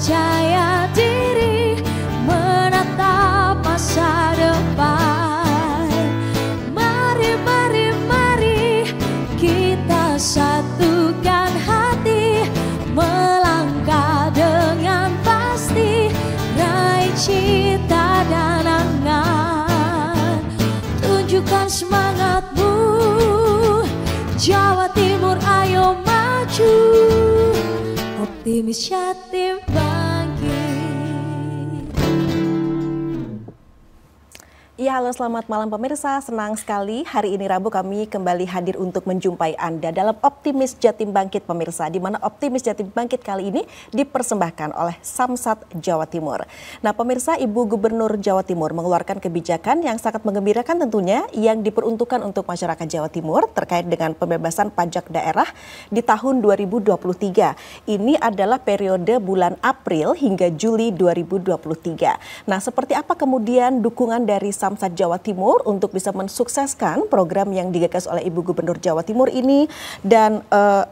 percaya diri menatap masa depan. Mari, mari, mari kita satukan hati, melangkah dengan pasti, raih cita dan angan. Tunjukkan semangatmu, Jawa Timur ayo maju, optimis Jatim bangkit. Ya, halo selamat malam pemirsa, senang sekali hari ini Rabu kami kembali hadir untuk menjumpai Anda dalam Optimis Jatim Bangkit pemirsa, di mana Optimis Jatim Bangkit kali ini dipersembahkan oleh Samsat Jawa Timur. Nah pemirsa, Ibu Gubernur Jawa Timur mengeluarkan kebijakan yang sangat menggembirakan tentunya yang diperuntukkan untuk masyarakat Jawa Timur terkait dengan pembebasan pajak daerah di tahun 2023. Ini adalah periode bulan April hingga Juli 2023. Nah seperti apa kemudian dukungan dari Samsat Jawa Timur untuk bisa mensukseskan program yang digagas oleh Ibu Gubernur Jawa Timur ini, dan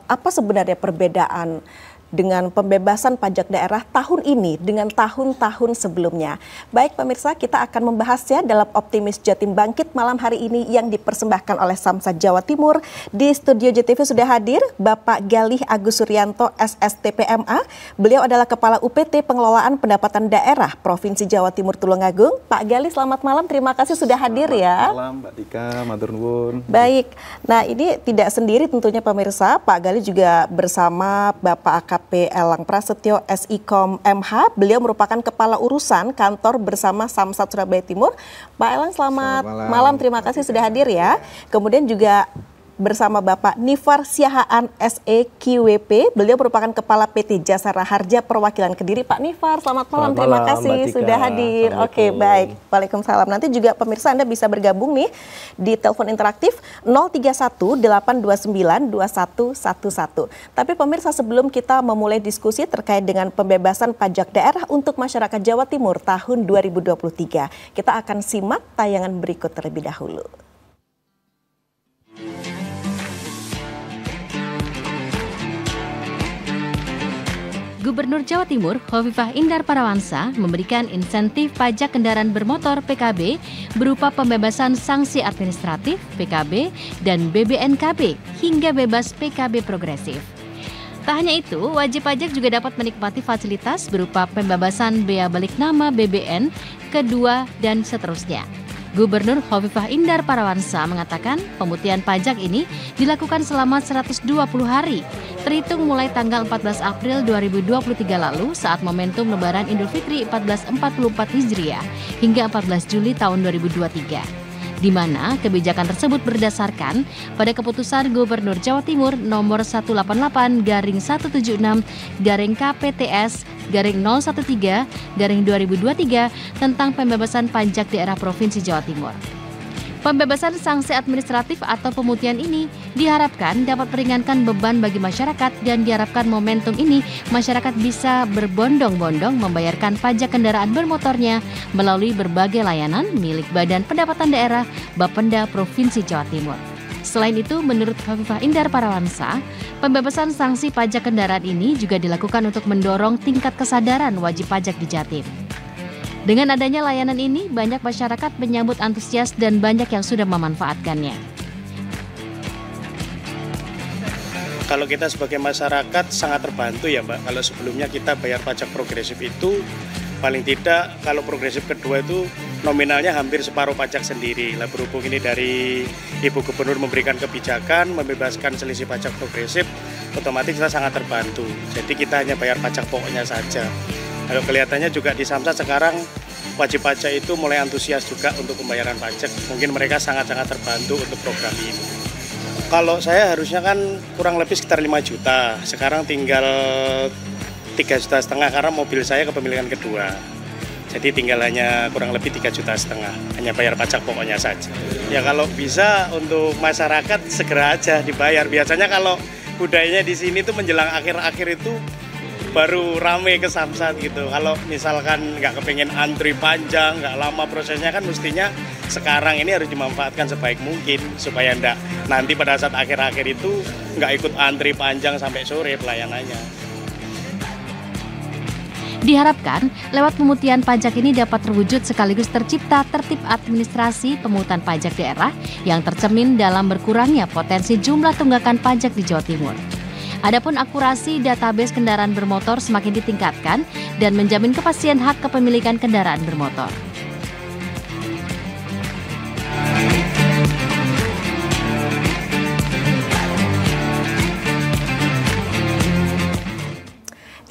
apa sebenarnya perbedaan dengan pembebasan pajak daerah tahun ini dengan tahun-tahun sebelumnya. Baik pemirsa, kita akan membahasnya dalam Optimis Jatim Bangkit malam hari ini yang dipersembahkan oleh Samsat Jawa Timur. Di studio JTV sudah hadir Bapak Galih Agus Suryanto SSTPMA. Beliau adalah Kepala UPT Pengelolaan Pendapatan Daerah Provinsi Jawa Timur Tulungagung. Pak Galih, selamat malam, terima kasih sudah hadir ya. Selamat malam Mbak Tika, matur nuwun. Baik, nah ini tidak sendiri tentunya pemirsa, Pak Galih juga bersama Bapak AKP Elang Prasetyo SIKOM MH. Beliau merupakan Kepala Urusan Kantor bersama Samsat Surabaya Timur. Pak Elang, selamat malam, terima kasih sudah hadir ya. Kemudian juga bersama Bapak Nifar Siahaan SEQWP. Beliau merupakan Kepala PT Jasa Raharja Perwakilan Kediri. Pak Nifar, selamat malam, terima kasih sudah hadir. Oke, baik. Waalaikumsalam. Nanti juga pemirsa Anda bisa bergabung nih di telepon interaktif 031 829 2111. Tapi pemirsa, sebelum kita memulai diskusi terkait dengan pembebasan pajak daerah untuk masyarakat Jawa Timur tahun 2023, kita akan simak tayangan berikut terlebih dahulu. Gubernur Jawa Timur, Khofifah Indar Parawansa, memberikan insentif pajak kendaraan bermotor PKB berupa pembebasan sanksi administratif PKB dan BBNKB hingga bebas PKB progresif. Tak hanya itu, wajib pajak juga dapat menikmati fasilitas berupa pembebasan bea balik nama BBN, kedua, dan seterusnya. Gubernur Khofifah Indar Parawansa mengatakan pemutihan pajak ini dilakukan selama 120 hari, terhitung mulai tanggal 14 April 2023 lalu saat momentum Lebaran Idul Fitri 1444 Hijriah hingga 14 Juli tahun 2023. Di mana kebijakan tersebut berdasarkan pada keputusan Gubernur Jawa Timur nomor 188/KPTS/013/2023 tentang pembebasan pajak daerah Provinsi Jawa Timur. Pembebasan sanksi administratif atau pemutihan ini diharapkan dapat meringankan beban bagi masyarakat, dan diharapkan momentum ini masyarakat bisa berbondong-bondong membayarkan pajak kendaraan bermotornya melalui berbagai layanan milik Badan Pendapatan Daerah Bapenda Provinsi Jawa Timur. Selain itu, menurut Khofifah Indar Parawansa, pembebasan sanksi pajak kendaraan ini juga dilakukan untuk mendorong tingkat kesadaran wajib pajak di Jatim. Dengan adanya layanan ini, banyak masyarakat menyambut antusias dan banyak yang sudah memanfaatkannya. Kalau kita sebagai masyarakat sangat terbantu ya Mbak. Kalau sebelumnya kita bayar pajak progresif itu paling tidak kalau progresif kedua itu nominalnya hampir separuh pajak sendiri. Lah berhubung ini dari Ibu Gubernur memberikan kebijakan membebaskan selisih pajak progresif, otomatis kita sangat terbantu. Jadi kita hanya bayar pajak pokoknya saja. Kalau kelihatannya juga di Samsat sekarang wajib pajak itu mulai antusias juga untuk pembayaran pajak. Mungkin mereka sangat-sangat terbantu untuk program ini. Kalau saya harusnya kan kurang lebih sekitar 5 juta. Sekarang tinggal 3,5 juta karena mobil saya kepemilikan kedua. Jadi tinggal hanya kurang lebih 3,5 juta. Hanya bayar pajak pokoknya saja. Ya kalau bisa untuk masyarakat segera aja dibayar. Biasanya kalau budayanya di sini tuh menjelang akhir-akhir itu baru rame ke Samsat gitu. Kalau misalkan nggak kepengen antri panjang, nggak lama prosesnya, kan mestinya sekarang ini harus dimanfaatkan sebaik mungkin supaya nanti pada saat akhir-akhir itu nggak ikut antri panjang sampai sore pelayanannya. Diharapkan lewat pemutihan pajak ini dapat terwujud sekaligus tercipta tertib administrasi pemungutan pajak daerah yang tercermin dalam berkurangnya potensi jumlah tunggakan pajak di Jawa Timur. Adapun akurasi database kendaraan bermotor semakin ditingkatkan dan menjamin kepastian hak kepemilikan kendaraan bermotor.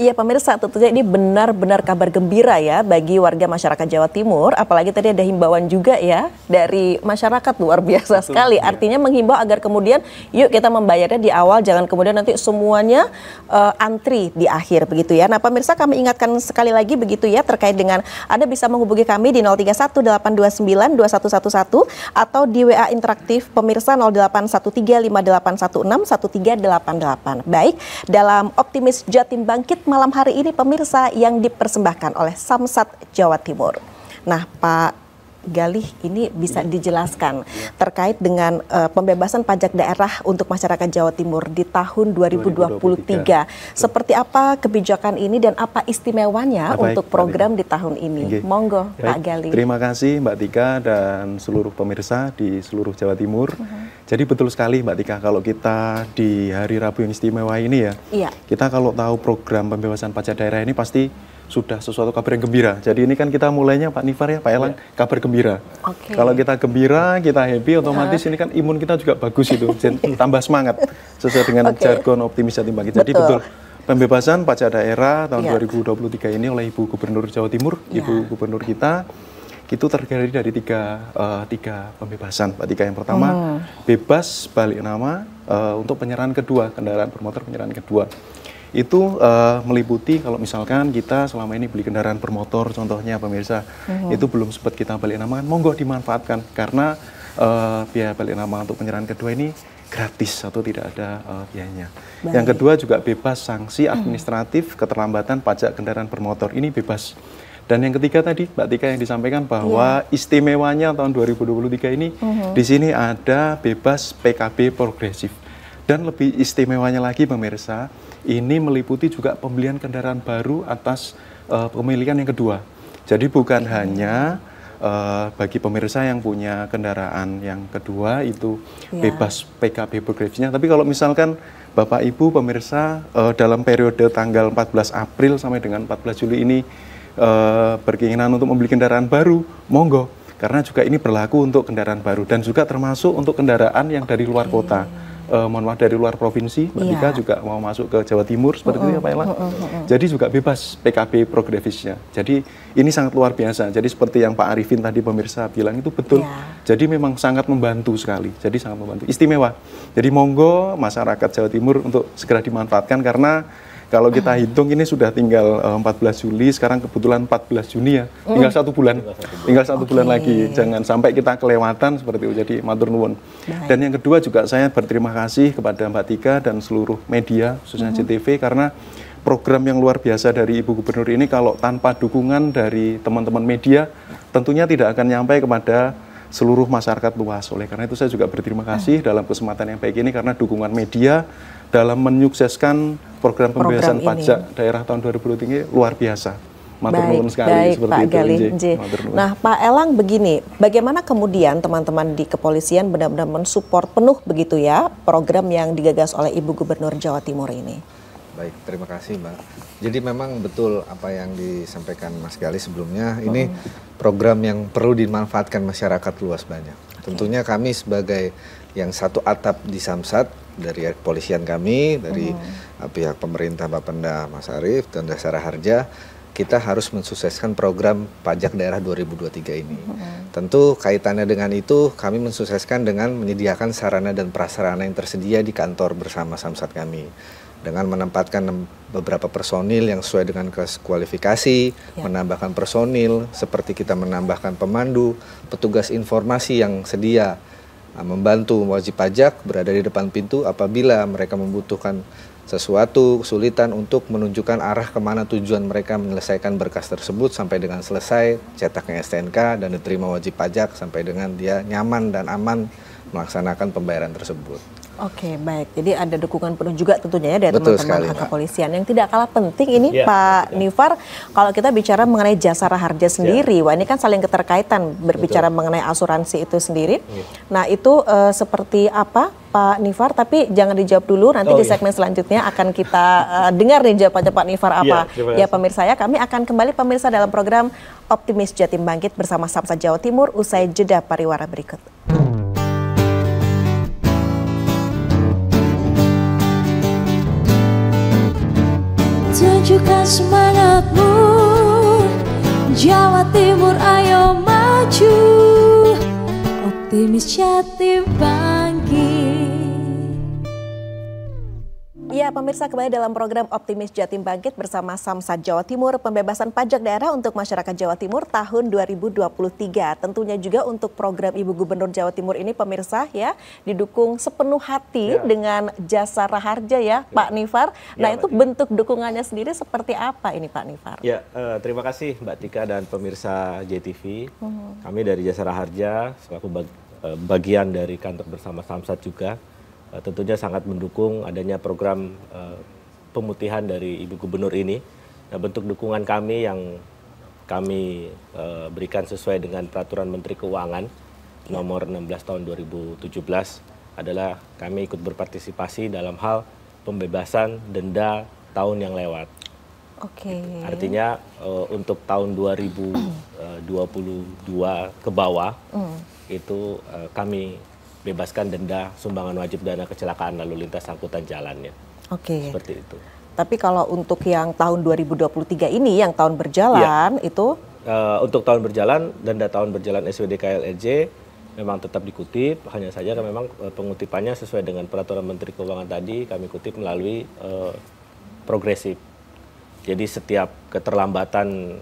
Iya pemirsa, tentunya ini benar-benar kabar gembira ya bagi warga masyarakat Jawa Timur. Apalagi tadi ada himbauan juga ya dari masyarakat, luar biasa sekali. Artinya menghimbau agar kemudian yuk kita membayarnya di awal, jangan kemudian nanti semuanya antri di akhir begitu ya. Nah pemirsa, kami ingatkan sekali lagi begitu ya terkait dengan Anda bisa menghubungi kami di 0318292111 atau di WA interaktif pemirsa 081358161388. Baik, dalam Optimis Jatim Bangkit malam hari ini pemirsa yang dipersembahkan oleh Samsat Jawa Timur. Nah Pak Galih, ini bisa dijelaskan terkait dengan pembebasan pajak daerah untuk masyarakat Jawa Timur di tahun 2023. Seperti apa kebijakan ini dan apa istimewanya untuk program di tahun ini? Monggo Pak Galih. Terima kasih Mbak Tika dan seluruh pemirsa di seluruh Jawa Timur. Jadi betul sekali Mbak Tika, kalau kita di hari Rabu yang istimewa ini ya, kita kalau tahu program pembebasan pajak daerah ini pasti sudah sesuatu kabar yang gembira. Jadi ini kan kita mulainya Pak Nifar ya, Pak Elang, kabar gembira. Kalau kita gembira, kita happy, otomatis ini kan imun kita juga bagus itu, tambah semangat sesuai dengan jargon Optimis Jatim Bangkit. Jadi betul, pembebasan pajak daerah tahun 2023 ini oleh Ibu Gubernur Jawa Timur, Ibu Gubernur kita, itu terdiri dari tiga pembebasan. Pak Tika, yang pertama bebas balik nama untuk penyerahan kedua, kendaraan bermotor penyerahan kedua. Itu meliputi kalau misalkan kita selama ini beli kendaraan bermotor, contohnya pemirsa, itu belum sempat kita balik nama, kan monggo dimanfaatkan karena biaya balik nama untuk penyerahan kedua ini gratis atau tidak ada biayanya. Yang kedua juga bebas sanksi administratif keterlambatan pajak kendaraan bermotor, ini bebas. Dan yang ketiga tadi Mbak Tika yang disampaikan bahwa istimewanya tahun 2023 ini di sini ada bebas PKB progresif. Dan lebih istimewanya lagi pemirsa, ini meliputi juga pembelian kendaraan baru atas pemilikan yang kedua. Jadi bukan hanya bagi pemirsa yang punya kendaraan yang kedua itu bebas PKB progresifnya, tapi kalau misalkan Bapak Ibu pemirsa dalam periode tanggal 14 April sampai dengan 14 Juli ini berkeinginan untuk membeli kendaraan baru, monggo. Karena juga ini berlaku untuk kendaraan baru dan juga termasuk untuk kendaraan yang dari luar kota. Mohon maaf, dari luar provinsi, Mbak Tika juga mau masuk ke Jawa Timur seperti itu ya Pak Elang. Jadi juga bebas PKB progresifnya. Jadi ini sangat luar biasa. Jadi seperti yang Pak Arifin tadi pemirsa bilang itu betul. Jadi memang sangat membantu sekali. Jadi sangat membantu. Istimewa. Jadi monggo masyarakat Jawa Timur untuk segera dimanfaatkan karena kalau kita hitung ini sudah tinggal 14 Juli, sekarang kebetulan 14 Juni ya, tinggal 1 bulan, tinggal satu bulan lagi. Jangan sampai kita kelewatan seperti itu, jadi matur nuwun. Dan yang kedua juga saya berterima kasih kepada Mbak Tika dan seluruh media, khususnya JTV, karena program yang luar biasa dari Ibu Gubernur ini kalau tanpa dukungan dari teman-teman media, tentunya tidak akan nyampai kepada seluruh masyarakat luas. Oleh karena itu saya juga berterima kasih dalam kesempatan yang baik ini karena dukungan media dalam menyukseskan program pembebasan pajak daerah tahun 2023 luar biasa. Matur nuwun sekali seperti Pak itu. Galih. Nah, Pak Elang begini, bagaimana kemudian teman-teman di kepolisian benar-benar mensupport penuh begitu ya program yang digagas oleh Ibu Gubernur Jawa Timur ini? Baik, terima kasih Mbak. Jadi memang betul apa yang disampaikan Mas Galih sebelumnya, ini program yang perlu dimanfaatkan masyarakat luas banyak. Tentunya kami sebagai yang satu atap di Samsat, dari kepolisian kami, dari pihak pemerintah Bapenda Mas Arief dan Dasara Harja, kita harus mensukseskan program pajak daerah 2023 ini. Tentu kaitannya dengan itu, kami mensukseskan dengan menyediakan sarana dan prasarana yang tersedia di kantor bersama Samsat kami. Dengan menempatkan beberapa personil yang sesuai dengan kualifikasi, menambahkan personil, seperti kita menambahkan pemandu, petugas informasi yang sedia membantu wajib pajak berada di depan pintu apabila mereka membutuhkan sesuatu, kesulitan untuk menunjukkan arah kemana tujuan mereka menyelesaikan berkas tersebut sampai dengan selesai, cetaknya STNK dan diterima wajib pajak sampai dengan dia nyaman dan aman melaksanakan pembayaran tersebut. Oke, baik. Jadi ada dukungan penuh juga tentunya ya dari teman-teman kepolisian. Yang tidak kalah penting ini Pak Nifar, kalau kita bicara mengenai Jasara Harja sendiri, wah ini kan saling keterkaitan berbicara mengenai asuransi itu sendiri. Nah itu seperti apa Pak Nifar? Tapi jangan dijawab dulu, nanti di segmen selanjutnya akan kita dengar nih jawabannya Pak Nifar apa. Ya pemirsa ya, kami akan kembali pemirsa dalam program Optimis Jatim Bangkit bersama Samsat Jawa Timur usai jeda pariwara berikut. Tunjukkan semangatmu, Jawa Timur ayo maju, Optimis Jatim Bangkit. Ya pemirsa, kembali dalam program Optimis Jatim Bangkit bersama Samsat Jawa Timur, pembebasan pajak daerah untuk masyarakat Jawa Timur tahun 2023. Tentunya juga untuk program Ibu Gubernur Jawa Timur ini pemirsa ya didukung sepenuh hati dengan Jasara Harja ya Pak Nifar. Nah itu bentuk dukungannya sendiri seperti apa ini Pak Nifar? Ya terima kasih Mbak Tika dan pemirsa JTV. Kami dari Jasara Harja selaku bagian dari kantor bersama Samsat juga. Tentunya sangat mendukung adanya program pemutihan dari Ibu Gubernur ini. Nah, bentuk dukungan kami yang kami berikan sesuai dengan Peraturan Menteri Keuangan nomor 16 tahun 2017 adalah kami ikut berpartisipasi dalam hal pembebasan denda tahun yang lewat. Artinya untuk tahun 2022 ke bawah itu kami bebaskan denda sumbangan wajib dana kecelakaan lalu lintas angkutan jalannya. Seperti itu. Tapi kalau untuk yang tahun 2023 ini, yang tahun berjalan itu? Untuk tahun berjalan, denda tahun berjalan SWDKLLJ memang tetap dikutip, hanya saja memang pengutipannya sesuai dengan Peraturan Menteri Keuangan tadi kami kutip melalui progresif. Jadi setiap keterlambatan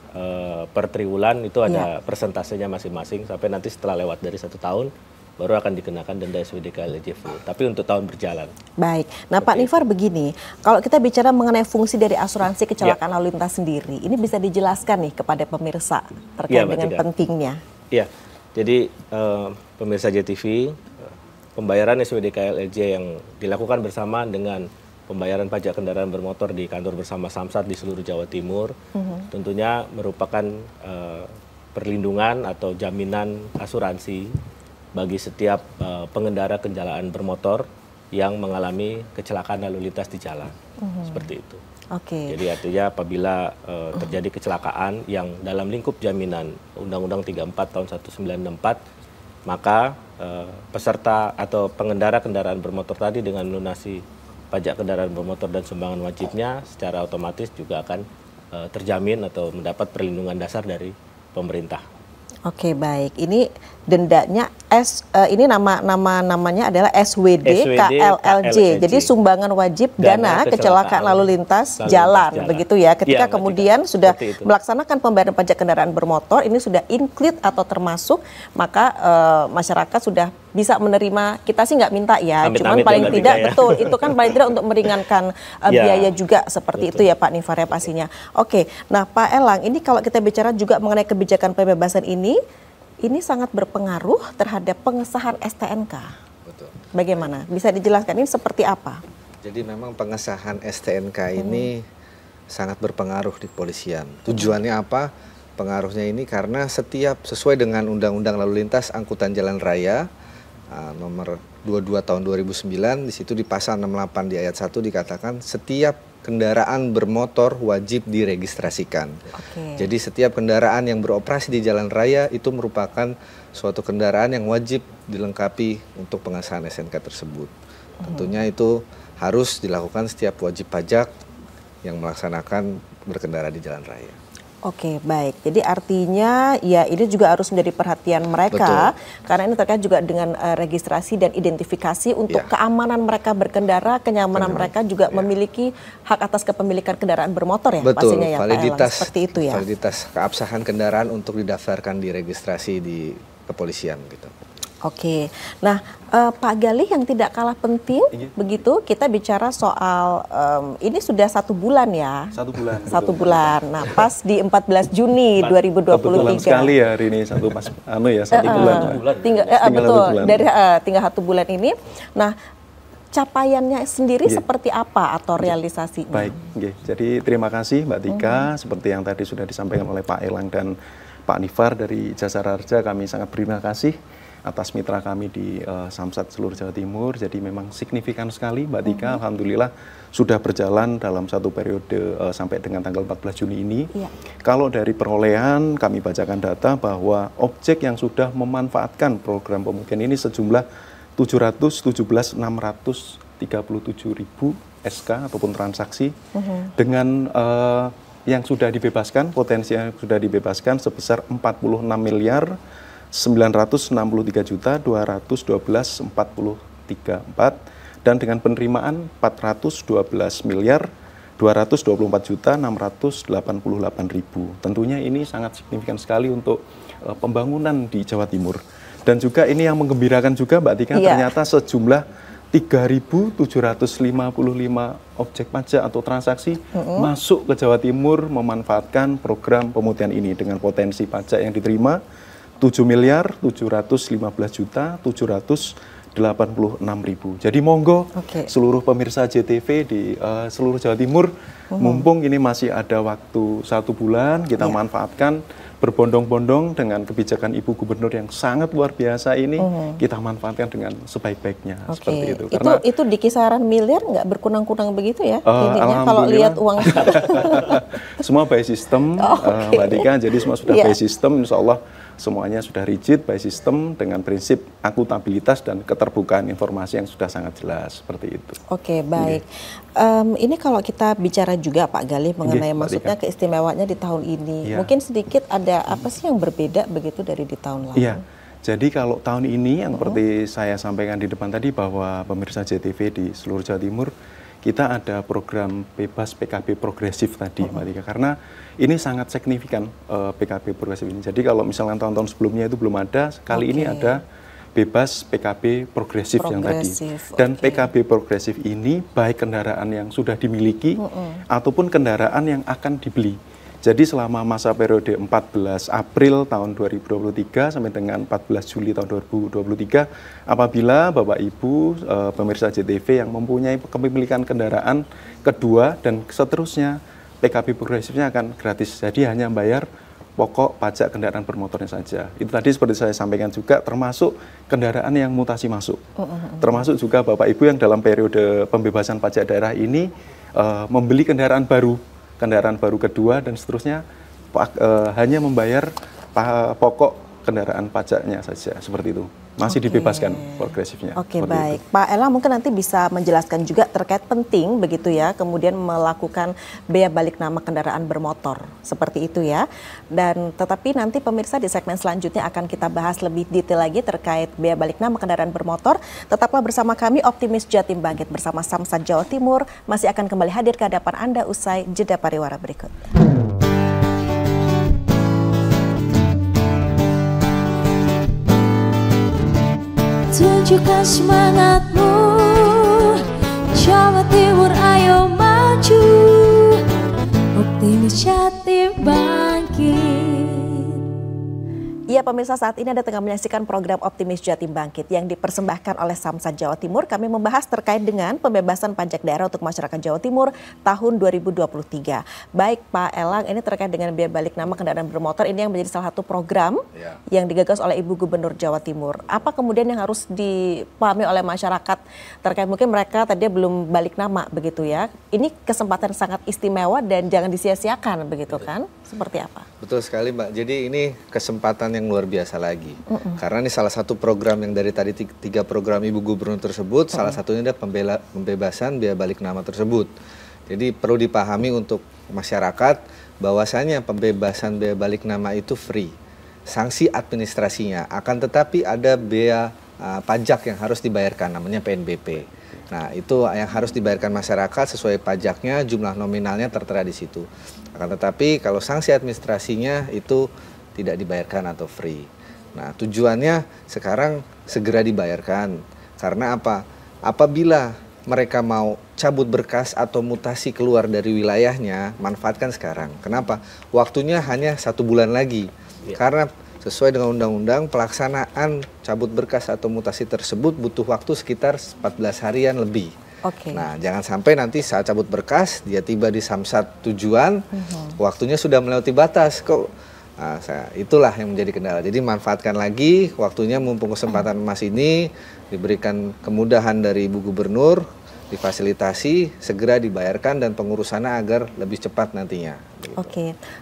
per triwulan itu ada persentasenya masing-masing sampai nanti setelah lewat dari 1 tahun baru akan dikenakan denda SWDKLLJ full. Tapi untuk tahun berjalan. Baik. Nah Pak Nifar begini, kalau kita bicara mengenai fungsi dari asuransi kecelakaan lalu lintas sendiri, ini bisa dijelaskan nih kepada pemirsa terkait dengan pentingnya. Iya, jadi pemirsa JTV, pembayaran SWDKLLJ yang dilakukan bersama dengan pembayaran pajak kendaraan bermotor di kantor bersama Samsat di seluruh Jawa Timur, tentunya merupakan perlindungan atau jaminan asuransi bagi setiap pengendara kendaraan bermotor yang mengalami kecelakaan lalu lintas di jalan. Seperti itu. Jadi artinya apabila terjadi kecelakaan yang dalam lingkup jaminan Undang-Undang 34 tahun 1964, maka peserta atau pengendara kendaraan bermotor tadi dengan melunasi pajak kendaraan bermotor dan sumbangan wajibnya secara otomatis juga akan terjamin atau mendapat perlindungan dasar dari pemerintah. Baik. Ini dendanya ini namanya adalah SWDKLLJ. Jadi sumbangan wajib dana kecelakaan lalu lintas jalan, begitu ya. Ketika kemudian sudah melaksanakan pembayaran pajak kendaraan bermotor, ini sudah include atau termasuk, maka masyarakat sudah bisa menerima. Kita sih nggak minta ya, cuman paling tidak betul itu kan paling tidak untuk meringankan biaya juga seperti itu ya Pak Nifar ya pastinya. Nah Pak Elang, ini kalau kita bicara juga mengenai kebijakan pembebasan ini sangat berpengaruh terhadap pengesahan STNK. Bagaimana? Bisa dijelaskan ini seperti apa? Jadi memang pengesahan STNK ini sangat berpengaruh di kepolisian. Tujuannya apa? Pengaruhnya ini karena setiap sesuai dengan Undang-Undang Lalu Lintas Angkutan Jalan Raya nomor 22 tahun 2009, di situ di pasal 68 di ayat 1 dikatakan setiap kendaraan bermotor wajib diregistrasikan. Jadi setiap kendaraan yang beroperasi di jalan raya itu merupakan suatu kendaraan yang wajib dilengkapi untuk pengesahan STNK tersebut. Tentunya itu harus dilakukan setiap wajib pajak yang melaksanakan berkendara di jalan raya. Baik. Jadi artinya ya ini juga harus menjadi perhatian mereka. Karena ini terkait juga dengan registrasi dan identifikasi untuk keamanan mereka berkendara, kenyamanan mereka juga memiliki hak atas kepemilikan kendaraan bermotor ya pastinya ya validitas, Pak Elang, seperti itu ya. Validitas keabsahan kendaraan untuk didaftarkan di registrasi di kepolisian gitu. Nah Pak Galih yang tidak kalah penting begitu kita bicara soal ini sudah 1 bulan ya. 1 bulan. 1 bulan. Nah pas di 14 Juni 2023. Kebetulan sekali ya hari ini 1 bulan. Tinggal betul bulan. Dari tinggal 1 bulan ini. Nah capaiannya sendiri seperti apa atau realisasinya? Baik, jadi terima kasih Mbak Tika. Seperti yang tadi sudah disampaikan oleh Pak Elang dan Pak Nifar dari Jasara Harja, kami sangat berterima kasih atas mitra kami di Samsat seluruh Jawa Timur. Jadi memang signifikan sekali Mbak Tika, alhamdulillah sudah berjalan dalam satu periode sampai dengan tanggal 14 Juni ini. Kalau dari perolehan kami bacakan data bahwa objek yang sudah memanfaatkan program pemukiman ini sejumlah 717.637.000 SK ataupun transaksi dengan yang sudah dibebaskan, potensi yang sudah dibebaskan sebesar 46.963.212.434 dan dengan penerimaan 412.224.688.000. Tentunya ini sangat signifikan sekali untuk pembangunan di Jawa Timur. Dan juga ini yang menggembirakan juga Mbak Tika, ternyata sejumlah 3.755 objek pajak atau transaksi masuk ke Jawa Timur memanfaatkan program pemutihan ini dengan potensi pajak yang diterima 7.715.786.000. Jadi monggo seluruh pemirsa JTV di seluruh Jawa Timur, mumpung ini masih ada waktu 1 bulan, kita manfaatkan berbondong-bondong dengan kebijakan Ibu Gubernur yang sangat luar biasa ini, kita manfaatkan dengan sebaik-baiknya seperti itu. Karena itu di kisaran miliar nggak berkunang-kunang begitu ya? Intinya kalau lihat uang semua by system, Mbak Dika, jadi semua sudah by system, insya Allah semuanya sudah rigid by system dengan prinsip akuntabilitas dan keterbukaan informasi yang sudah sangat jelas seperti itu. Oke, baik. Ini kalau kita bicara juga Pak Galih mengenai maksudnya keistimewaannya di tahun ini, mungkin sedikit ada apa sih yang berbeda begitu dari di tahun lalu? Iya, jadi kalau tahun ini yang seperti saya sampaikan di depan tadi bahwa pemirsa JTV di seluruh Jawa Timur, kita ada program bebas PKB progresif tadi Mbak Tika, karena ini sangat signifikan PKB progresif ini. Jadi kalau misalnya tahun-tahun sebelumnya itu belum ada, kali ini ada bebas PKB progresif yang tadi. Dan PKB progresif ini baik kendaraan yang sudah dimiliki ataupun kendaraan yang akan dibeli. Jadi selama masa periode 14 April tahun 2023 sampai dengan 14 Juli tahun 2023, apabila Bapak Ibu pemirsa JTV yang mempunyai kepemilikan kendaraan kedua dan seterusnya, PKB progresifnya akan gratis. Jadi hanya bayar pokok pajak kendaraan bermotornya saja. Itu tadi seperti saya sampaikan juga, termasuk kendaraan yang mutasi masuk. Termasuk juga Bapak Ibu yang dalam periode pembebasan pajak daerah ini membeli kendaraan baru kedua dan seterusnya, hanya membayar pokok kendaraan pajaknya saja, seperti itu. Masih dibebaskan progresifnya. Oke, baik. Pak Elang mungkin nanti bisa menjelaskan juga terkait penting begitu ya, kemudian melakukan bea balik nama kendaraan bermotor, seperti itu ya. Dan tetapi nanti pemirsa di segmen selanjutnya akan kita bahas lebih detail lagi terkait bea balik nama kendaraan bermotor. Tetaplah bersama kami, Optimis Jatim Bangkit bersama Samsat Jawa Timur masih akan kembali hadir ke hadapan Anda usai jeda pariwara berikut. Tunjukkan semangatmu, Jawa Timur ayo maju, Optimis Jatim Bangkit. Iya pemirsa, saat ini Anda tengah menyaksikan program Optimis Jatim Bangkit yang dipersembahkan oleh Samsat Jawa Timur. Kami membahas terkait dengan pembebasan pajak daerah untuk masyarakat Jawa Timur tahun 2023. Baik Pak Elang, ini terkait dengan bea balik nama kendaraan bermotor, ini yang menjadi salah satu program yang digagas oleh Ibu Gubernur Jawa Timur. Apa kemudian yang harus dipahami oleh masyarakat terkait mungkin mereka tadi belum balik nama begitu ya. Ini kesempatan sangat istimewa dan jangan disia-siakan begitu kan? Seperti apa? Betul sekali Mbak, jadi ini kesempatan yang luar biasa lagi. Karena ini salah satu program yang dari tadi 3 program Ibu Gubernur tersebut, salah satunya ada pembebasan bea balik nama tersebut. Jadi perlu dipahami untuk masyarakat bahwasanya pembebasan bea balik nama itu free. Sanksi administrasinya, akan tetapi ada bea pajak yang harus dibayarkan, namanya PNBP. Nah, itu yang harus dibayarkan masyarakat sesuai pajaknya, jumlah nominalnya tertera di situ. Akan tetapi kalau sanksi administrasinya itu tidak dibayarkan atau free. Nah, tujuannya sekarang segera dibayarkan. Karena apa? Apabila mereka mau cabut berkas atau mutasi keluar dari wilayahnya, manfaatkan sekarang. Kenapa? Waktunya hanya 1 bulan lagi. Karena sesuai dengan undang-undang pelaksanaan cabut berkas atau mutasi tersebut butuh waktu sekitar 14 harian lebih. Nah, jangan sampai nanti saat cabut berkas dia tiba di samsat tujuan, waktunya sudah melewati batas kok. Nah, itulah yang menjadi kendala. Jadi manfaatkan lagi waktunya mumpung kesempatan emas ini, diberikan kemudahan dari Ibu Gubernur, difasilitasi, segera dibayarkan dan pengurusannya agar lebih cepat nantinya.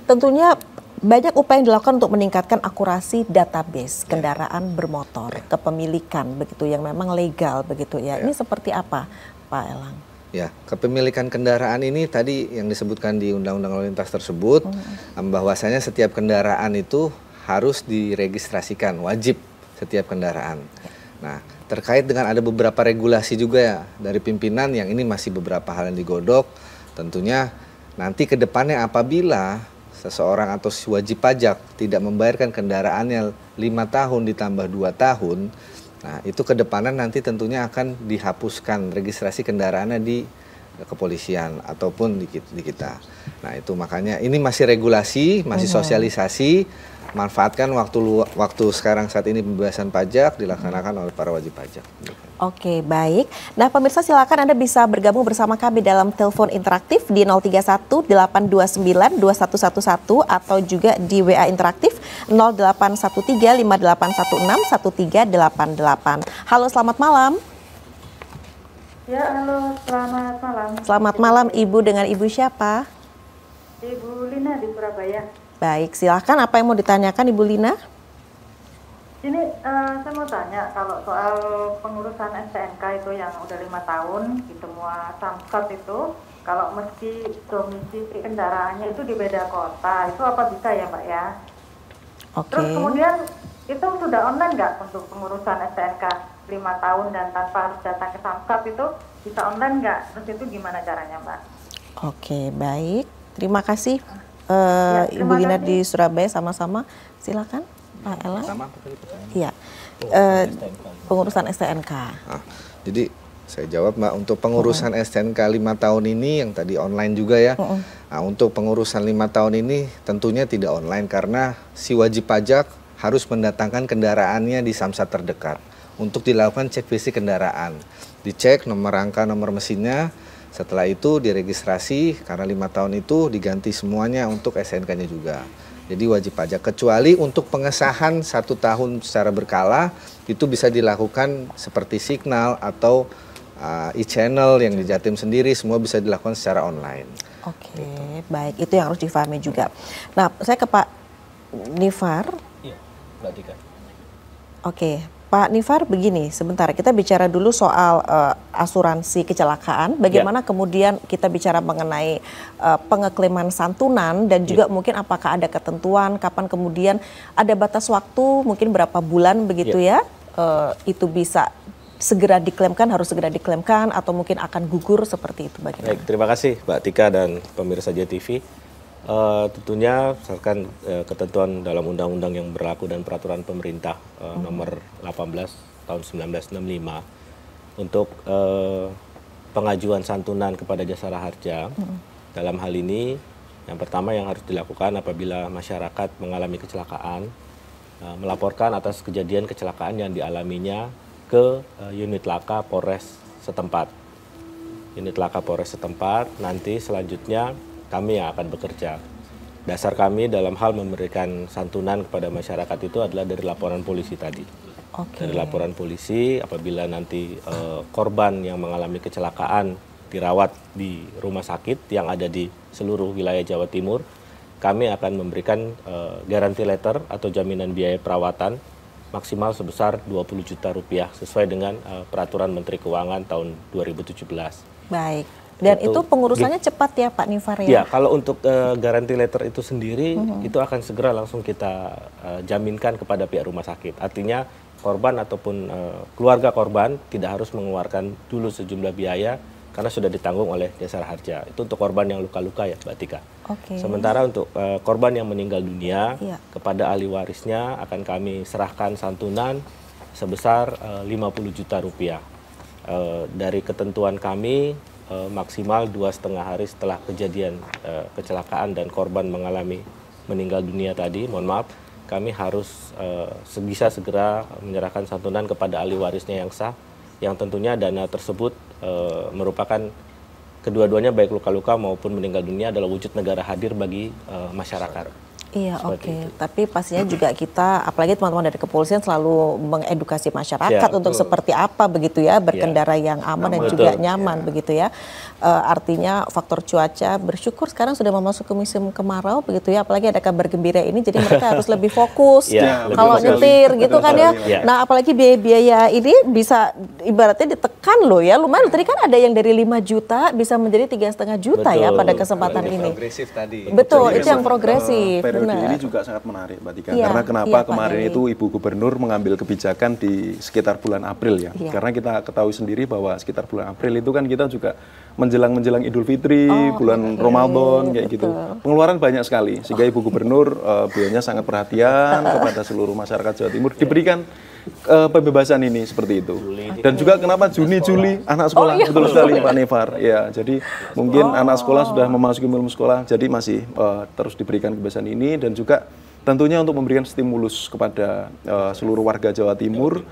Tentunya banyak upaya yang dilakukan untuk meningkatkan akurasi database kendaraan bermotor, kepemilikan begitu yang memang legal begitu ya. Ini seperti apa, Pak Elang? Ya, kepemilikan kendaraan ini tadi yang disebutkan di Undang-Undang Lalu Lintas tersebut, bahwasanya setiap kendaraan itu harus diregistrasikan, wajib setiap kendaraan. Nah, terkait dengan ada beberapa regulasi juga ya dari pimpinan yang ini masih beberapa hal yang digodok. Tentunya nanti ke depannya apabila seseorang atau si wajib pajak tidak membayarkan kendaraannya 5 tahun ditambah 2 tahun, nah itu ke depannya nanti tentunya akan dihapuskan registrasi kendaraannya di kepolisian ataupun di kita. Nah itu makanya ini masih regulasi, masih sosialisasi, manfaatkan waktu sekarang saat ini pembebasan pajak dilaksanakan oleh para wajib pajak. Oke, baik. Nah, pemirsa silakan Anda bisa bergabung bersama kami dalam telepon interaktif di 031 829 2111 atau juga di WA interaktif 0813 5816 1388. Halo, selamat malam. Ya, halo, selamat malam. Selamat malam, Ibu. Dengan Ibu siapa? Ibu Lina di Surabaya. Baik, silakan apa yang mau ditanyakan Ibu Lina? Ini saya mau tanya kalau soal pengurusan STNK itu yang udah 5 tahun di semua samsat itu, kalau meski domisili kendaraannya itu di beda kota, itu apa bisa ya Mbak ya? Terus kemudian itu sudah online nggak untuk pengurusan STNK 5 tahun dan tanpa harus datang ke samsat itu bisa online nggak? Terus itu gimana caranya Mbak? Oke, baik. Terima kasih Ibu Lina di Surabaya, sama-sama. Silakan Pak Elang. Iya. Pengurusan STNK. Nah, jadi saya jawab Mbak, untuk pengurusan STNK 5 tahun ini yang tadi online juga ya. Nah, untuk pengurusan 5 tahun ini tentunya tidak online karena si wajib pajak harus mendatangkan kendaraannya di samsat terdekat untuk dilakukan cek fisik kendaraan. Dicek nomor rangka, nomor mesinnya. Setelah itu diregistrasi karena 5 tahun itu diganti semuanya untuk STNK-nya juga. Jadi wajib pajak, kecuali untuk pengesahan 1 tahun secara berkala itu bisa dilakukan seperti Signal atau e-channel yang di Jatim sendiri, semua bisa dilakukan secara online. Oke, baik, itu yang harus difahami juga. Nah, saya ke Pak Nifar. Iya, Mbak Tika. Oke, Pak Nifar, begini, sebentar kita bicara dulu soal asuransi kecelakaan. Bagaimana kemudian kita bicara mengenai pengeklaiman santunan dan juga mungkin apakah ada ketentuan kapan kemudian ada batas waktu mungkin berapa bulan begitu ya itu bisa segera diklaimkan, harus segera diklaimkan atau mungkin akan gugur seperti itu bagaimana? Baik, terima kasih Mbak Tika dan pemirsa JTV. Tentunya misalkan ketentuan dalam undang-undang yang berlaku dan peraturan pemerintah nomor 18 tahun 1965 untuk pengajuan santunan kepada jasara harja. Dalam hal ini yang pertama yang harus dilakukan apabila masyarakat mengalami kecelakaan, melaporkan atas kejadian kecelakaan yang dialaminya ke unit laka Polres setempat. Unit laka Polres setempat, nanti selanjutnya kami yang akan bekerja. Dasar kami dalam hal memberikan santunan kepada masyarakat itu adalah dari laporan polisi tadi. Dari laporan polisi, apabila nanti korban yang mengalami kecelakaan dirawat di rumah sakit yang ada di seluruh wilayah Jawa Timur, kami akan memberikan guarantee letter atau jaminan biaya perawatan maksimal sebesar 20 juta rupiah sesuai dengan peraturan Menteri Keuangan tahun 2017. Baik. Dan itu pengurusannya cepat ya Pak Nifar ya? Ya, kalau untuk guarantee letter itu sendiri itu akan segera langsung kita jaminkan kepada pihak rumah sakit. Artinya korban ataupun keluarga korban tidak harus mengeluarkan dulu sejumlah biaya karena sudah ditanggung oleh jasara harja. Itu untuk korban yang luka-luka ya Mbak Tika. Sementara untuk korban yang meninggal dunia, kepada ahli warisnya akan kami serahkan santunan sebesar 50 juta rupiah. Dari ketentuan kami maksimal 2,5 hari setelah kejadian kecelakaan dan korban mengalami meninggal dunia tadi, mohon maaf, kami harus bisa segera menyerahkan santunan kepada ahli warisnya yang sah, yang tentunya dana tersebut merupakan kedua-duanya baik luka-luka maupun meninggal dunia adalah wujud negara hadir bagi masyarakat. Iya, oke. Tapi pastinya juga kita, apalagi teman-teman dari kepolisian selalu mengedukasi masyarakat untuk seperti apa begitu ya, berkendara yang aman dan juga nyaman begitu ya. Artinya faktor cuaca, bersyukur sekarang sudah memasuki musim kemarau begitu ya, apalagi ada kabar gembira ini, jadi mereka harus lebih fokus kalau nyetir gitu kan ya. Nah, apalagi biaya-biaya ini bisa ibaratnya ditekan loh ya, lumayan. Tadi kan ada yang dari 5 juta bisa menjadi 3,5 juta ya pada kesempatan ini. Progresif tadi. Betul, itu yang progresif. Periode ini juga sangat menarik, Mbak Tika. Karena kenapa kemarin itu Ibu Gubernur mengambil kebijakan di sekitar bulan April ya. Karena kita ketahui sendiri bahwa sekitar bulan April itu kan kita juga menjelang Idul Fitri, bulan Ramadan kayak gitu. Pengeluaran banyak sekali sehingga Ibu Gubernur beliaunya sangat perhatian kepada seluruh masyarakat Jawa Timur diberikan pembebasan ini seperti itu. Dan juga kenapa Juni Juli anak sekolah, betul sekali Pak Nevar. Ya, jadi mungkin anak sekolah sudah memasuki ilmu sekolah, jadi masih terus diberikan kebebasan ini dan juga tentunya untuk memberikan stimulus kepada seluruh warga Jawa Timur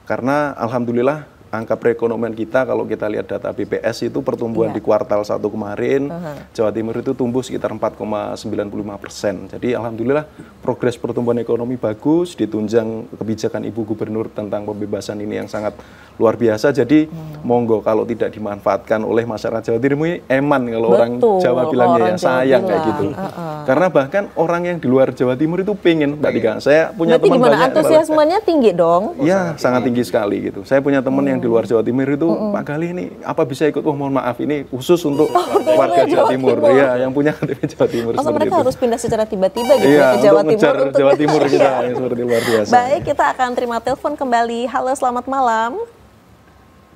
karena alhamdulillah angka perekonomian kita kalau kita lihat data BPS itu pertumbuhan di kuartal 1 kemarin Jawa Timur itu tumbuh sekitar 4,95%. Jadi alhamdulillah progres pertumbuhan ekonomi bagus, ditunjang kebijakan Ibu Gubernur tentang pembebasan ini yang sangat luar biasa. Jadi monggo kalau tidak dimanfaatkan oleh masyarakat Jawa Timur ini eman kalau orang Jawa bilangnya ya sayang kayak gitu. Karena bahkan orang yang di luar Jawa Timur itu pengen Mbak Tika. Saya punya teman banyak. Antusiasmenya tinggi dong? Iya, sangat tinggi sekali gitu. Saya punya teman yang di luar Jawa Timur itu, Pak Gali ini apa bisa ikut? Oh mohon maaf ini khusus untuk warga Jawa Timur. Ya, yang punya KTP Jawa Timur. Masa mereka harus pindah secara tiba-tiba gitu ya ke Jawa Timur untuk Jawa Timur kita yang seperti luar biasa. Baik, kita akan terima telepon kembali. Halo, selamat malam.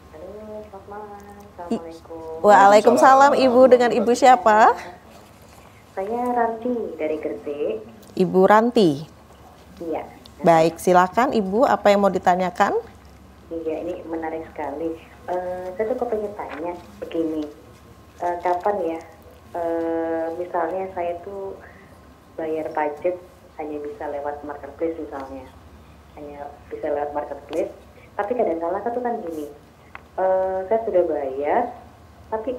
Halo, selamat malam. Assalamualaikum. Waalaikumsalam. Ibu dengan Ibu siapa? Saya Ranti dari Gresik. Ibu Ranti. Iya. Baik, silakan Ibu, apa yang mau ditanyakan? Iya, ini menarik sekali. Saya tuh kepengen tanya begini, kapan ya, misalnya saya tuh bayar pajak hanya bisa lewat marketplace misalnya, hanya bisa lewat marketplace, tapi kadang-kadang tuh kan gini, saya sudah bayar, tapi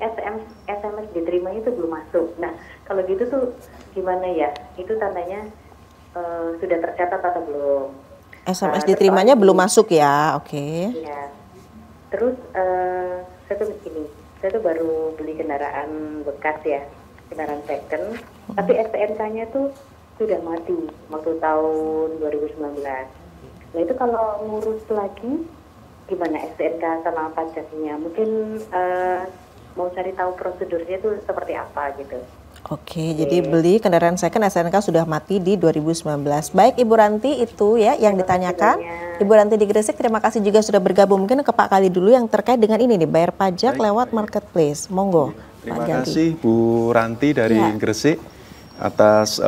SMS diterimanya itu belum masuk. Nah, kalau gitu tuh gimana ya? Itu tandanya sudah tercatat atau belum? SMS diterimanya belum masuk ya, oke. Iya. Terus saya tuh begini, saya tuh baru beli kendaraan bekas ya, kendaraan second, tapi STNK-nya tuh sudah mati waktu tahun 2019. Nah itu kalau ngurus lagi, gimana STNK sama pajaknya? Mungkin mau cari tahu prosedurnya tuh seperti apa gitu. Oke, jadi beli kendaraan second STNK sudah mati di 2019. Baik Ibu Ranti, itu ya yang ditanyakan. Ibu Ranti di Gresik, terima kasih juga sudah bergabung. Mungkin ke Pak Kali dulu yang terkait dengan ini nih, bayar pajak lewat marketplace. Monggo. Terima kasih Bu Ranti dari Gresik atas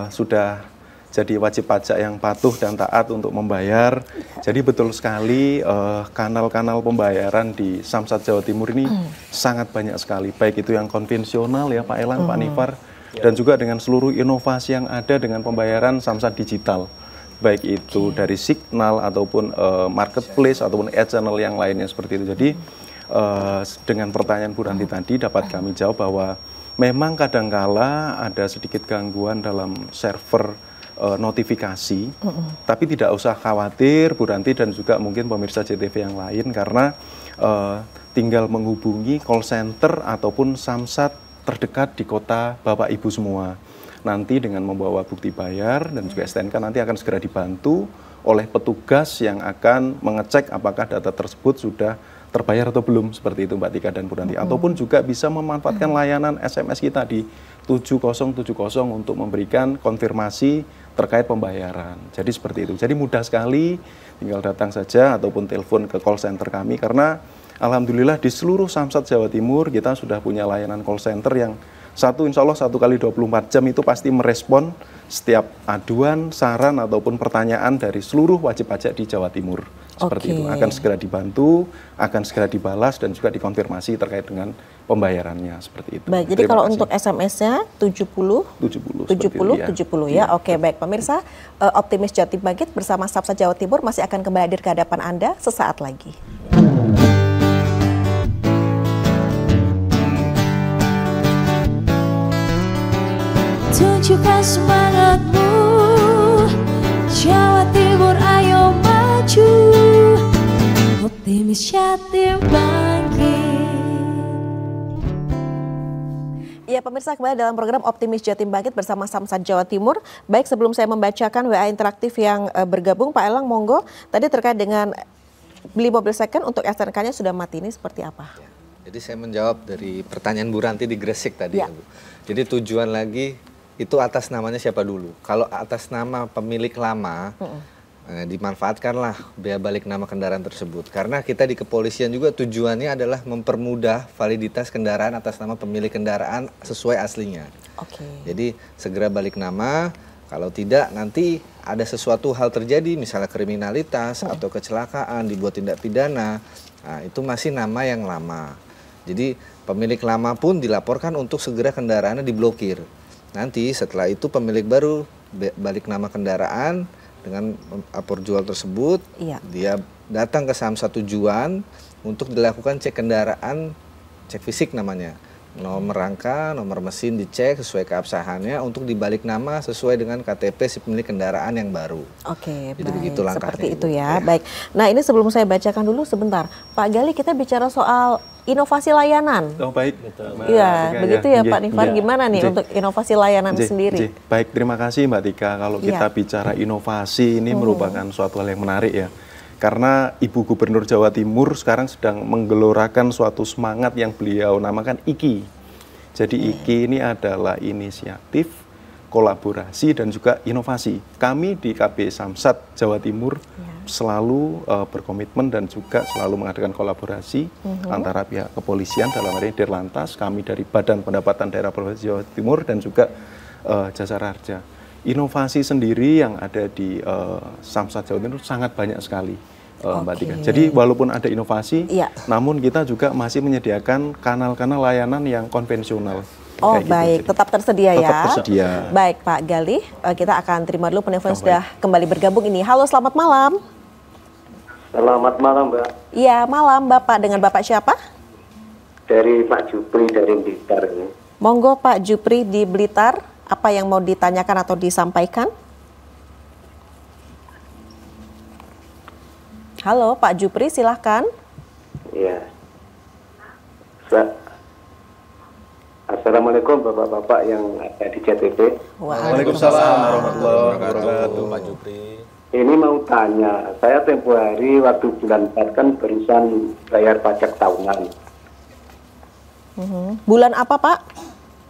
sudah jadi wajib pajak yang patuh dan taat untuk membayar. Jadi betul sekali kanal-kanal pembayaran di Samsat Jawa Timur ini sangat banyak sekali. Baik itu yang konvensional ya Pak Elang, Pak Nifar, dan juga dengan seluruh inovasi yang ada dengan pembayaran Samsat digital. Baik itu dari Signal ataupun marketplace ataupun e-channel yang lainnya seperti itu. Jadi dengan pertanyaan Bu Ranti tadi dapat kami jawab bahwa memang kadangkala ada sedikit gangguan dalam server notifikasi, tapi tidak usah khawatir Bu Ranti dan juga mungkin pemirsa JTV yang lain karena tinggal menghubungi call center ataupun Samsat terdekat di kota Bapak Ibu semua. Nanti dengan membawa bukti bayar dan juga STNK nanti akan segera dibantu oleh petugas yang akan mengecek apakah data tersebut sudah terbayar atau belum, seperti itu Mbak Tika dan Bu Ranti. Ataupun juga bisa memanfaatkan layanan SMS kita di 7070 untuk memberikan konfirmasi terkait pembayaran. Jadi seperti itu. Jadi mudah sekali, tinggal datang saja ataupun telepon ke call center kami karena alhamdulillah di seluruh Samsat Jawa Timur kita sudah punya layanan call center yang insya Allah 1 kali 24 jam itu pasti merespon setiap aduan, saran ataupun pertanyaan dari seluruh wajib pajak di Jawa Timur. Seperti itu, akan segera dibantu, akan segera dibalas dan juga dikonfirmasi terkait dengan pembayarannya seperti itu. Baik, jadi kalau untuk SMS-nya 70 ya. Oke, baik pemirsa, Optimis Jatim Bangkit bersama Samsat Jawa Timur masih akan kembali hadir ke hadapan Anda sesaat lagi. Tunjukkan semangatmu, Jawa Timur ayo maju, Optimis Jatim Bangkit. Ya pemirsa, kembali dalam program Optimis Jatim Bangkit bersama Samsat Jawa Timur. Baik, sebelum saya membacakan WA interaktif yang bergabung, Pak Elang monggo, tadi terkait dengan beli mobil second untuk STNK-nya sudah mati, ini seperti apa? Ya, jadi saya menjawab dari pertanyaan Bu Ranti di Gresik tadi ya Bu. Jadi tujuan lagi itu atas namanya siapa dulu. Kalau atas nama pemilik lama, dimanfaatkanlah biaya balik nama kendaraan tersebut. Karena kita di kepolisian juga tujuannya adalah mempermudah validitas kendaraan atas nama pemilik kendaraan sesuai aslinya. Jadi segera balik nama, kalau tidak nanti ada sesuatu hal terjadi, misalnya kriminalitas atau kecelakaan, dibuat tindak pidana, nah, itu masih nama yang lama. Jadi pemilik lama pun dilaporkan untuk segera kendaraannya diblokir. Nanti setelah itu pemilik baru balik nama kendaraan dengan lapor jual tersebut, dia datang ke Samsat tujuan untuk dilakukan cek kendaraan, cek fisik namanya. Nomor rangka, nomor mesin dicek sesuai keabsahannya untuk dibalik nama sesuai dengan KTP si pemilik kendaraan yang baru. Oke, jadi baik. begitu langkahnya. Seperti itu ya. Baik. Nah ini sebelum saya bacakan dulu sebentar, Pak Gali, kita bicara soal inovasi layanan. Oh baik. Iya, begitu ya Pak Nifar. Gimana nih untuk inovasi layanan sendiri? Baik, terima kasih Mbak Tika. Kalau kita bicara inovasi ini merupakan suatu hal yang menarik ya. Karena Ibu Gubernur Jawa Timur sekarang sedang menggelorakan suatu semangat yang beliau namakan IKI. Jadi IKI ini adalah inisiatif, kolaborasi, dan juga inovasi. Kami di KB Samsat Jawa Timur selalu berkomitmen dan juga selalu mengadakan kolaborasi antara pihak kepolisian dalam hal ini Dirlantas, kami dari Badan Pendapatan Daerah Provinsi Jawa Timur, dan juga Jasa Raharja. Inovasi sendiri yang ada di Samsat Jawa Timur sangat banyak sekali. Mbak Tika. Jadi walaupun ada inovasi, namun kita juga masih menyediakan kanal-kanal layanan yang konvensional. Oh baik, tetap tersedia ya. Tetap tersedia. Baik Pak Gali, kita akan terima dulu penelpon sudah kembali bergabung ini. Halo, selamat malam. Selamat malam Mbak. Iya malam Bapak, dengan Bapak siapa? Dari Pak Jupri dari Blitar. Monggo Pak Jupri di Blitar, apa yang mau ditanyakan atau disampaikan? Halo Pak Jupri, silahkan. Iya. Assalamualaikum Bapak-Bapak yang ada di JTB. Waalaikumsalam warahmatullahi wabarakatuh Pak Jupri. Ini mau tanya, saya tempo hari waktu bulan 4 kan barusan bayar pajak tahunan. Bulan apa Pak?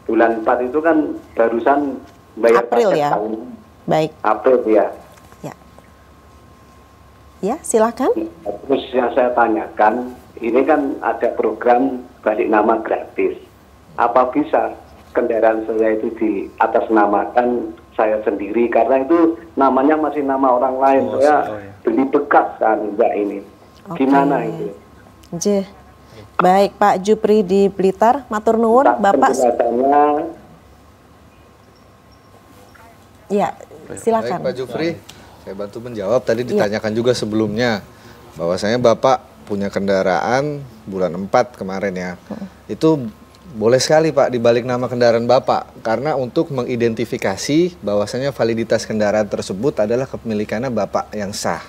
Bulan 4 itu kan barusan bayar April pajak ya? tahunan. Baik. April ya. Ya, silakan. Terus yang saya tanyakan, ini kan ada program balik nama gratis. Apa bisa kendaraan saya itu diatasnamakan saya sendiri? Karena itu namanya masih nama orang lain. Saya beli bekas kan Mbak ini. Gimana itu? Baik Pak Jupri di Blitar, matur nuwun Bapak. Ya, silakan. Baik Pak Jupri. Saya bantu menjawab, tadi ditanyakan juga sebelumnya bahwasanya Bapak punya kendaraan bulan 4 kemarin ya. Itu boleh sekali Pak dibalik nama kendaraan Bapak karena untuk mengidentifikasi bahwasanya validitas kendaraan tersebut adalah kepemilikannya Bapak yang sah.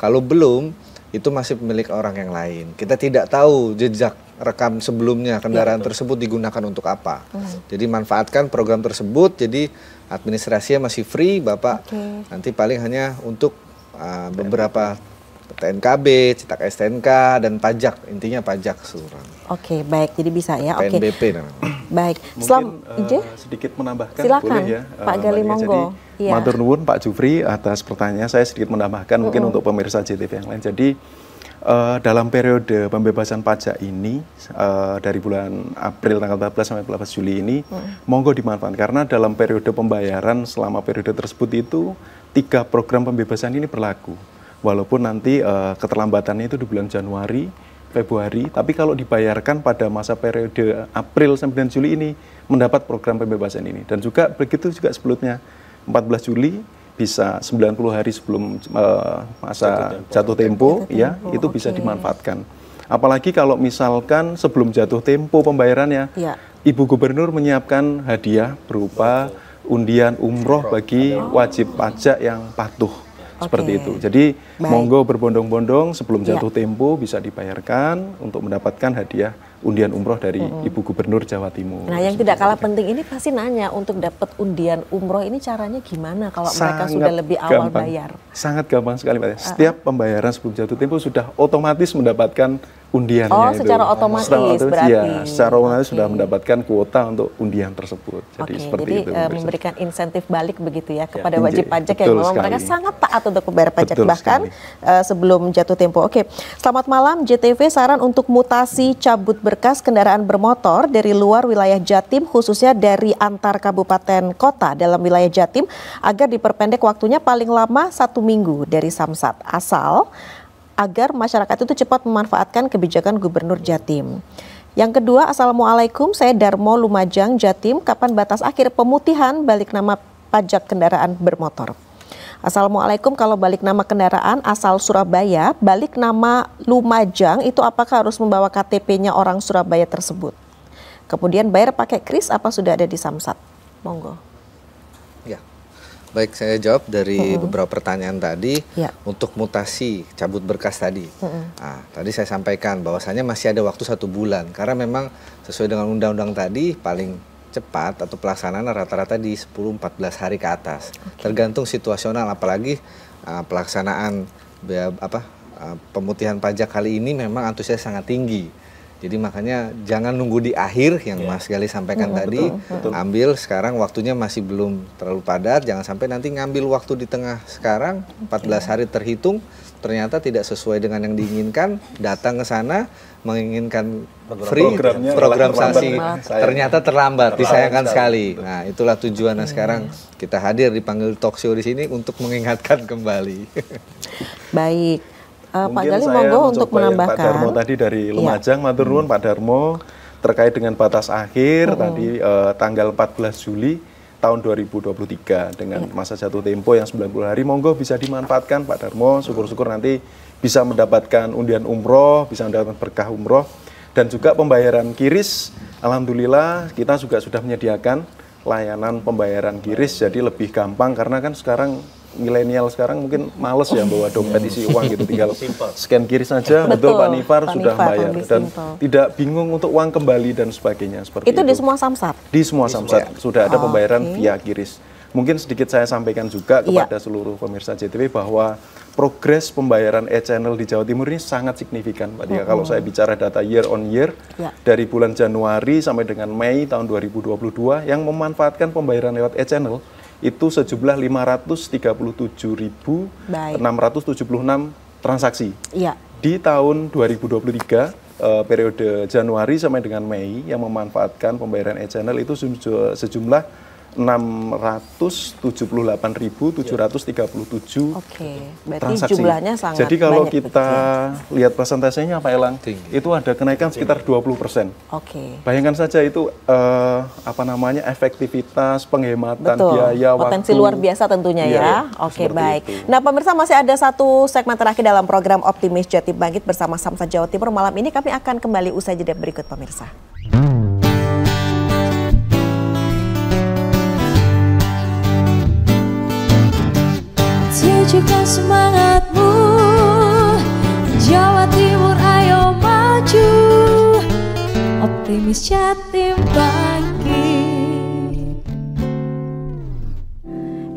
Kalau belum, itu masih pemilik orang yang lain. Kita tidak tahu jejak rekam sebelumnya kendaraan tersebut digunakan untuk apa. Jadi manfaatkan program tersebut, jadi administrasinya masih free, Bapak nanti paling hanya untuk beberapa TNKB, cetak STNK, dan pajak, intinya pajak keseluruhan. Oke, baik, jadi bisa ya. PNBP namanya. Baik, sedikit menambahkan, silakan, boleh ya Pak Gali, monggo. Jadi, matur nuwun Pak Jupri atas pertanyaannya, saya sedikit menambahkan mungkin untuk pemirsa JTV yang lain. Jadi dalam periode pembebasan pajak ini dari bulan April tanggal 14 sampai 14 Juli ini monggo dimanfaatkan karena dalam periode pembayaran selama periode tersebut itu 3 program pembebasan ini berlaku. Walaupun nanti keterlambatannya itu di bulan Januari Februari, tapi kalau dibayarkan pada masa periode April sampai dengan Juli ini mendapat program pembebasan ini. Dan juga begitu juga sebelumnya 14 Juli bisa 90 hari sebelum masa jatuh tempo ya, itu bisa dimanfaatkan. Apalagi kalau misalkan sebelum jatuh tempo pembayarannya, Ibu Gubernur menyiapkan hadiah berupa undian umroh bagi wajib pajak yang patuh. Seperti itu. Jadi monggo berbondong-bondong sebelum jatuh tempo bisa dibayarkan untuk mendapatkan hadiah undian umroh dari Ibu Gubernur Jawa Timur. Nah, yang tidak kalah penting ini pasti nanya untuk dapat undian umroh ini caranya gimana kalau mereka sudah lebih awal bayar? Sangat gampang sekali, Mbak. Setiap pembayaran sebelum jatuh tempo sudah otomatis mendapatkan undiannya. Oh, secara otomatis berarti. Ya, secara otomatis sudah mendapatkan kuota untuk undian tersebut. Jadi seperti itu. Memberikan insentif balik begitu ya kepada wajib pajak yang memang mereka sangat taat untuk membayar pajak bahkan sebelum jatuh tempo. Oke, selamat malam JTV, saran untuk mutasi cabut berkas kendaraan bermotor dari luar wilayah Jatim khususnya dari antar kabupaten kota dalam wilayah Jatim agar diperpendek waktunya paling lama 1 minggu dari Samsat asal agar masyarakat itu cepat memanfaatkan kebijakan Gubernur Jatim. Yang kedua, Assalamualaikum, saya Darmo Lumajang, Jatim, kapan batas akhir pemutihan balik nama pajak kendaraan bermotor? Assalamualaikum, kalau balik nama kendaraan asal Surabaya, balik nama Lumajang itu apakah harus membawa KTP-nya orang Surabaya tersebut? Kemudian bayar pakai kris apa sudah ada di Samsat? Monggo. Ya, baik, saya jawab dari beberapa pertanyaan tadi. Untuk mutasi cabut berkas tadi. Nah, tadi saya sampaikan bahwasannya masih ada waktu 1 bulan karena memang sesuai dengan undang-undang tadi paling cepat atau pelaksanaan rata-rata di 10-14 hari ke atas. Tergantung situasional, apalagi pelaksanaan pemutihan pajak kali ini memang antusias sangat tinggi. Jadi makanya jangan nunggu di akhir yang Mas Gali sampaikan tadi. Ambil sekarang, waktunya masih belum terlalu padat. Jangan sampai nanti ngambil waktu di tengah sekarang 14 hari terhitung ternyata tidak sesuai dengan yang diinginkan, datang ke sana menginginkan free program sanksi ternyata terlambat, disayangkan sekali. Nah, itulah tujuannya sekarang kita hadir dipanggil talk show di sini untuk mengingatkan kembali. Baik. Pak Gali monggo untuk menambahkan. Pak Darmo tadi dari Lumajang, matur nuwun Pak Darmo terkait dengan batas akhir tadi tanggal 14 Juli tahun 2023 dengan masa jatuh tempo yang 90 hari, monggo bisa dimanfaatkan Pak Darmo, syukur-syukur nanti bisa mendapatkan undian umroh, bisa mendapatkan berkah umroh, dan juga pembayaran kiris, alhamdulillah kita juga sudah menyediakan layanan pembayaran kiris, jadi lebih gampang karena kan sekarang milenial sekarang mungkin males ya bawa dompet isi uang gitu, tinggal scan kiris saja. Betul, Pak Nifar sudah bayar dan tidak bingung untuk uang kembali dan sebagainya seperti itu. Di semua Samsat? Di semua Samsat sudah ada pembayaran via kiris. Mungkin sedikit saya sampaikan juga kepada seluruh pemirsa JTV bahwa progres pembayaran e-channel di Jawa Timur ini sangat signifikan, Pak Tika. Kalau saya bicara data year on year, dari bulan Januari sampai dengan Mei tahun 2022 yang memanfaatkan pembayaran lewat e-channel itu sejumlah 537.676 transaksi. Di tahun 2023, periode Januari sampai dengan Mei yang memanfaatkan pembayaran e-channel itu sejumlah 678.737 transaksi. Jumlahnya sangat jadi kalau banyak, kita lihat persentasenya Pak Elang, itu ada kenaikan sekitar 20%. Bayangkan saja itu efektivitas, penghematan biaya, potensi waktu. Luar biasa tentunya ya. Baik. Itu. Nah, pemirsa, masih ada satu segmen terakhir dalam program Optimis Jatim Bangkit bersama Samsat Jawa Timur. Malam ini kami akan kembali usai jeda berikut, pemirsa. Tunjukkan semangatmu, Jawa Timur ayo maju, Optimis Jatim Bangkit.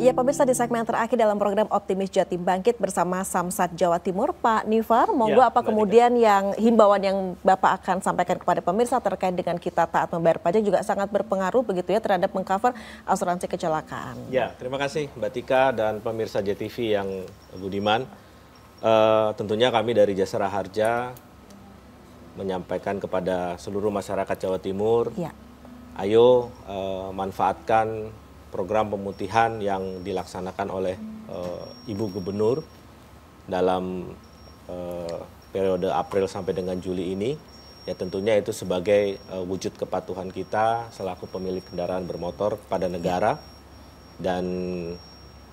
Ya, pemirsa, di segmen terakhir dalam program Optimis Jatim Bangkit bersama Samsat Jawa Timur, Pak Nifar, monggo apa kemudian yang himbauan yang Bapak akan sampaikan kepada pemirsa terkait dengan kita taat membayar pajak juga sangat berpengaruh begitu ya terhadap mengcover asuransi kecelakaan. Ya, terima kasih Mbak Tika dan pemirsa JTV yang budiman. Tentunya kami dari Jasara Harja menyampaikan kepada seluruh masyarakat Jawa Timur, ayo manfaatkan program pemutihan yang dilaksanakan oleh Ibu Gubernur dalam periode April sampai dengan Juli ini, ya tentunya itu sebagai wujud kepatuhan kita selaku pemilik kendaraan bermotor pada negara. Dan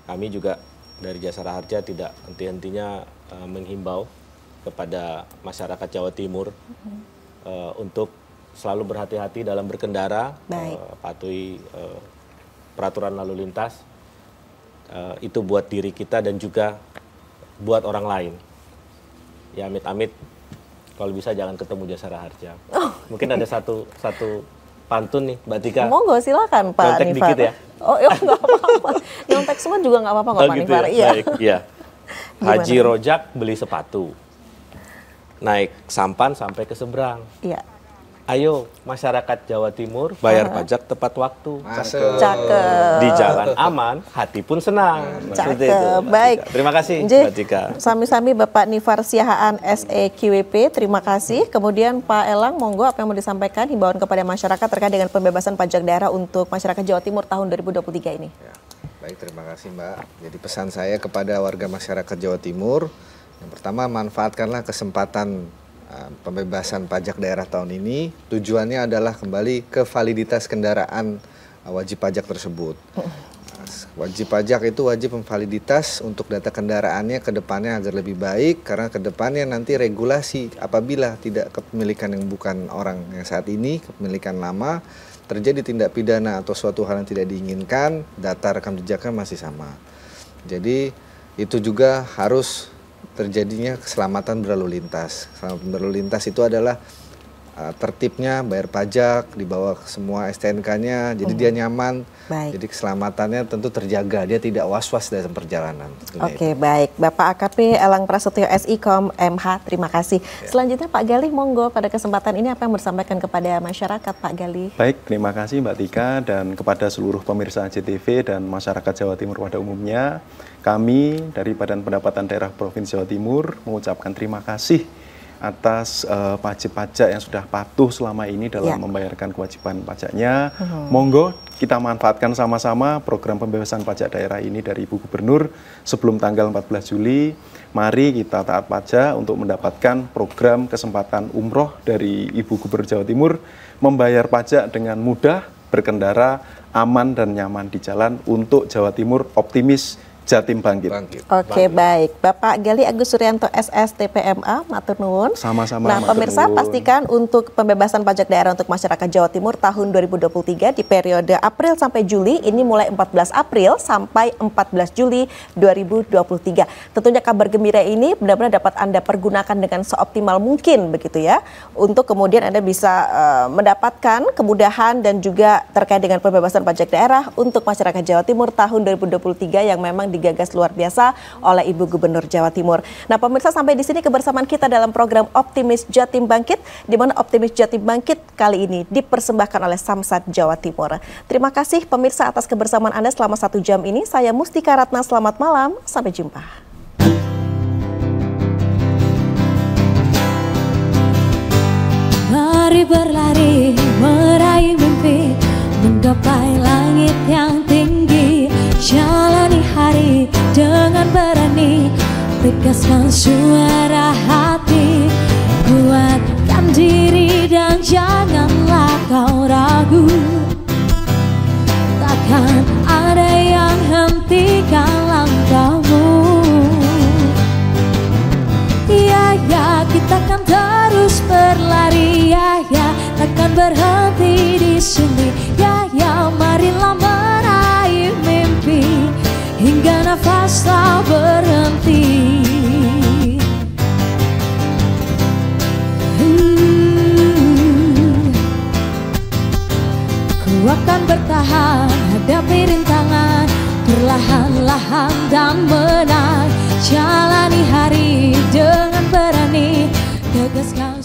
kami juga dari Jasara Harja tidak henti-hentinya menghimbau kepada masyarakat Jawa Timur untuk selalu berhati-hati dalam berkendara, patuhi peraturan lalu lintas. Itu buat diri kita dan juga buat orang lain. Ya amit-amit kalau bisa jangan ketemu Jasara Harja. Mungkin ada satu pantun nih Mbak Tika. Monggo silakan Pak Nyontek Nifar. dikit ya. Oh iya nggak apa-apa. Nyontek semua juga nggak apa-apa kok Pak Gitu Nifar. ya? Iya. Baik, ya. Haji Rojak beli sepatu. Naik sampan sampai ke seberang. Iya. Ayo masyarakat Jawa Timur bayar pajak tepat waktu. Cakep. Di jalan aman, hati pun senang. Seperti itu, Cakep. Mbak Baik. Tika. Terima kasih Nggih, Mbak Tika. Sami-sami Bapak Nifar Siahaan SEQWP, terima kasih. Kemudian Pak Elang, monggo apa yang mau disampaikan himbauan kepada masyarakat terkait dengan pembebasan pajak daerah untuk masyarakat Jawa Timur tahun 2023 ini. Ya, baik, terima kasih Mbak. Jadi pesan saya kepada warga masyarakat Jawa Timur, yang pertama manfaatkanlah kesempatan pembebasan pajak daerah tahun ini. Tujuannya adalah kembali ke validitas kendaraan wajib pajak tersebut. Wajib pajak itu wajib memvaliditas untuk data kendaraannya ke depannya agar lebih baik, karena ke depannya nanti regulasi apabila tidak kepemilikan yang bukan orang yang saat ini, kepemilikan lama, terjadi tindak pidana atau suatu hal yang tidak diinginkan, data rekam jejaknya masih sama. Jadi itu juga harus terjadinya keselamatan berlalu lintas. Keselamatan berlalu lintas itu adalah tertibnya bayar pajak, dibawa semua STNK-nya, jadi dia nyaman. Baik. Jadi keselamatannya tentu terjaga, dia tidak was-was dalam perjalanan. Oke, baik. Bapak AKP Elang Prasetyo SIKOM MH, terima kasih. Selanjutnya Pak Galih, monggo pada kesempatan ini apa yang bersampaikan kepada masyarakat Pak Galih? Baik, terima kasih Mbak Tika dan kepada seluruh pemirsa JTV dan masyarakat Jawa Timur pada umumnya. Kami dari Badan Pendapatan Daerah Provinsi Jawa Timur mengucapkan terima kasih atas wajib pajak yang sudah patuh selama ini dalam membayarkan kewajiban pajaknya. Monggo kita manfaatkan sama-sama program pembebasan pajak daerah ini dari Ibu Gubernur sebelum tanggal 14 Juli. Mari kita taat pajak untuk mendapatkan program kesempatan umroh dari Ibu Gubernur Jawa Timur, membayar pajak dengan mudah, berkendara, aman dan nyaman di jalan untuk Jawa Timur optimis Jatim bangkit. Oke, baik. Bapak Galih Agus Suryanto SS TPMA, matur nuwun. Sama-sama. Nah, pemirsa pastikan untuk pembebasan pajak daerah untuk masyarakat Jawa Timur tahun 2023 di periode April sampai Juli, ini mulai 14 April sampai 14 Juli 2023. Tentunya kabar gembira ini benar-benar dapat Anda pergunakan dengan seoptimal mungkin begitu ya, untuk kemudian Anda bisa mendapatkan kemudahan dan juga terkait dengan pembebasan pajak daerah untuk masyarakat Jawa Timur tahun 2023 yang memang digagas luar biasa oleh Ibu Gubernur Jawa Timur. Nah, pemirsa, sampai di sini kebersamaan kita dalam program Optimis Jatim Bangkit, di mana Optimis Jatim Bangkit kali ini dipersembahkan oleh Samsat Jawa Timur. Terima kasih pemirsa atas kebersamaan Anda selama 1 jam ini. Saya Mustika Ratna, selamat malam, sampai jumpa. Mari berlari, meraih mimpi, menggapai langit yang tinggi. Jalani hari dengan berani, tegaskan suara hati, kuatkan diri dan janganlah kau ragu. Takkan ada yang hentikan langkahmu. Ya, ya, kita akan terus berlari. Ya, ya, takkan berhenti di sini. Ya, ya, marilah meraih mimpi hingga nafas tak berhenti. Ku akan bertahan, hadapi rintangan, perlahan-lahan dan menang. Jalani hari dengan berani, tegaskan